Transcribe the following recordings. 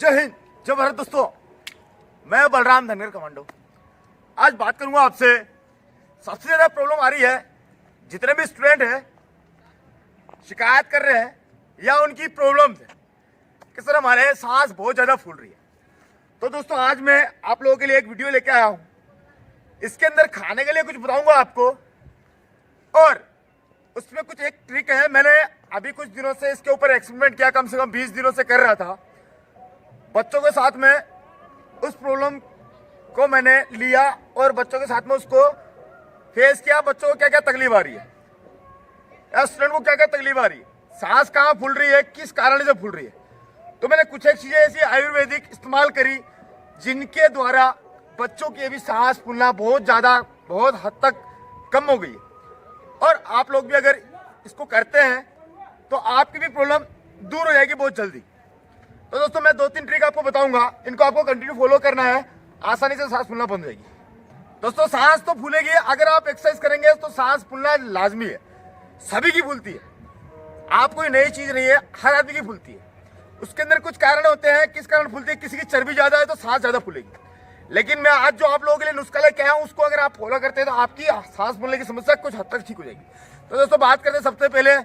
जय हिंद, जय भारत। दोस्तों, मैं बलराम धनगर कमांडो आज बात करूंगा आपसे। सबसे ज्यादा प्रॉब्लम आ रही है, जितने भी स्टूडेंट हैं शिकायत कर रहे हैं या उनकी प्रॉब्लम है कि सर हमारे सांस बहुत ज्यादा फूल रही है। तो दोस्तों, आज मैं आप लोगों के लिए एक वीडियो लेके आया हूं। इसके अंदर खाने के लिए कुछ बताऊंगा आपको, और उसमें कुछ एक ट्रिक है। मैंने अभी कुछ दिनों से इसके ऊपर एक्सपेरिमेंट किया, कम से कम 20 दिनों से कर रहा था बच्चों के साथ में। उस प्रॉब्लम को मैंने लिया और बच्चों के साथ में उसको फेस किया। बच्चों को क्या क्या तकलीफ आ रही है या स्टूडेंट को क्या क्या तकलीफ आ रही है, सांस कहाँ फूल रही है, किस कारण से फूल रही है। तो मैंने कुछ एक चीजें ऐसी आयुर्वेदिक इस्तेमाल करी जिनके द्वारा बच्चों की भी सांस फूलना बहुत हद तक कम हो गई है। और आप लोग भी अगर इसको करते हैं तो आपकी भी प्रॉब्लम दूर हो जाएगी बहुत जल्दी। तो दोस्तों, मैं 2-3 ट्रिक आपको बताऊंगा, इनको आपको कंटिन्यू फॉलो करना है, आसानी से सांस फूलना बंद हो जाएगी। दोस्तों, सांस तो फूलेगी, अगर आप एक्सरसाइज करेंगे तो सांस फूलना लाजमी है, सभी की फूलती है। आप कोई नई चीज नहीं है, हर आदमी की फूलती है। उसके अंदर कुछ कारण होते हैं किस कारण फूलती है। किसी की चर्बी ज्यादा है तो सांस ज्यादा फूलेगी। लेकिन मैं आज जो आप लोगों के लिए नुस्खा लेके आया हूं, उसको अगर आप फॉलो करते हैं तो आपकी सांस फूलने की समस्या कुछ हद तक ठीक हो जाएगी। तो दोस्तों, बात करते हैं सबसे पहले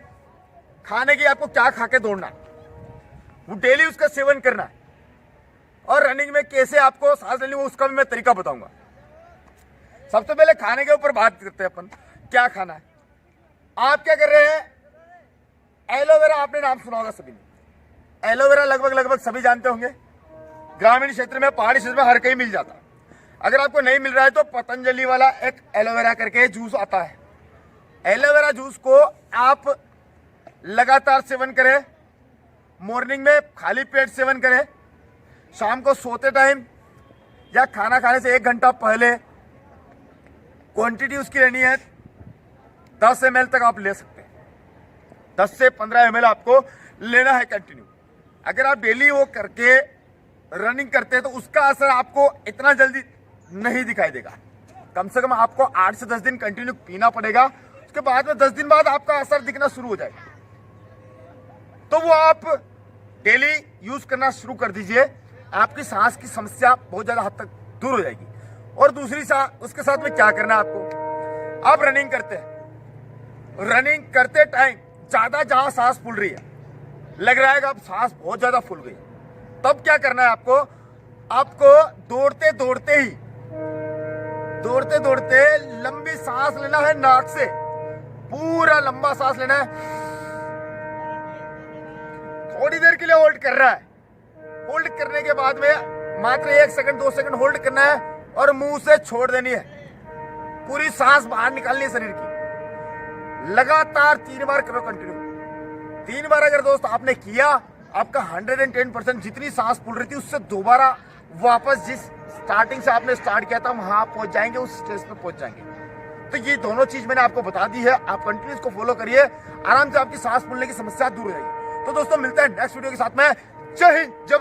खाने की। आपको क्या खा के दौड़ना है, वो डेली उसका सेवन करना है। और रनिंग में कैसे आपको सांस लेनी है उसका भी मैं तरीका बताऊंगा। सबसे पहले खाने के ऊपर बात करते हैं अपन, क्या खाना है। आप क्या कर रहे हैं, एलोवेरा आपने नाम सुना होगा सभी ने। एलोवेरा लगभग सभी जानते होंगे। ग्रामीण क्षेत्र में, पहाड़ी क्षेत्र में हर कहीं मिल जाता है। अगर आपको नहीं मिल रहा है तो पतंजलि वाला एक एलोवेरा करके जूस आता है। एलोवेरा जूस को आप लगातार सेवन करें। मॉर्निंग में खाली पेट सेवन करें, शाम को सोते टाइम या खाना खाने से 1 घंटा पहले। क्वांटिटी उसकी रहनी है 10 ml तक आप ले सकते हैं। 10 से 15 ml आपको लेना है कंटिन्यू। अगर आप डेली वो करके रनिंग करते हैं तो उसका असर आपको इतना जल्दी नहीं दिखाई देगा। कम से कम आपको 8 से 10 दिन कंटिन्यू पीना पड़ेगा। उसके बाद में 10 दिन बाद आपका असर दिखना शुरू हो जाएगा। तो वो आप डेली यूज करना शुरू कर दीजिए, आपकी सांस की समस्या बहुत ज्यादा हद तक दूर हो जाएगी। और दूसरी उसके साथ में क्या करना है आपको, आप रनिंग करते हैं, रनिंग करते टाइम ज्यादा जहां सांस फूल रही है, लग रहा है कि अब सांस बहुत ज्यादा फूल गई, तब क्या करना है आपको दौड़ते दौड़ते लंबी सांस लेना है। नाक से पूरा लंबा सांस लेना है। थोड़ी देर के लिए होल्ड कर रहा है। होल्ड करने के बाद में मात्र 1 सेकंड 2 सेकंड होल्ड करना है और मुंह से छोड़ देनी है। पूरी सांस बाहर निकालनी है शरीर की। लगातार 3 बार करो कंटिन्यू। 3 बार अगर दोस्त आपने किया, आपका 110% जितनी सांस फूल रही थी उससे दोबारा वापस जिस स्टार्टिंग से आपने स्टार्ट किया था वहां आप पहुंच जाएंगे, उस स्टेज पे पहुंच जाएंगे। तो ये दोनों चीज मैंने आपको बता दी है, आप कंटिन्यू इसको फॉलो करिए, आराम से आपकी सांस फूलने की समस्या दूर हो जाएगी। तो दोस्तों, मिलते हैं नेक्स्ट वीडियो के साथ में। जय हिंद, जय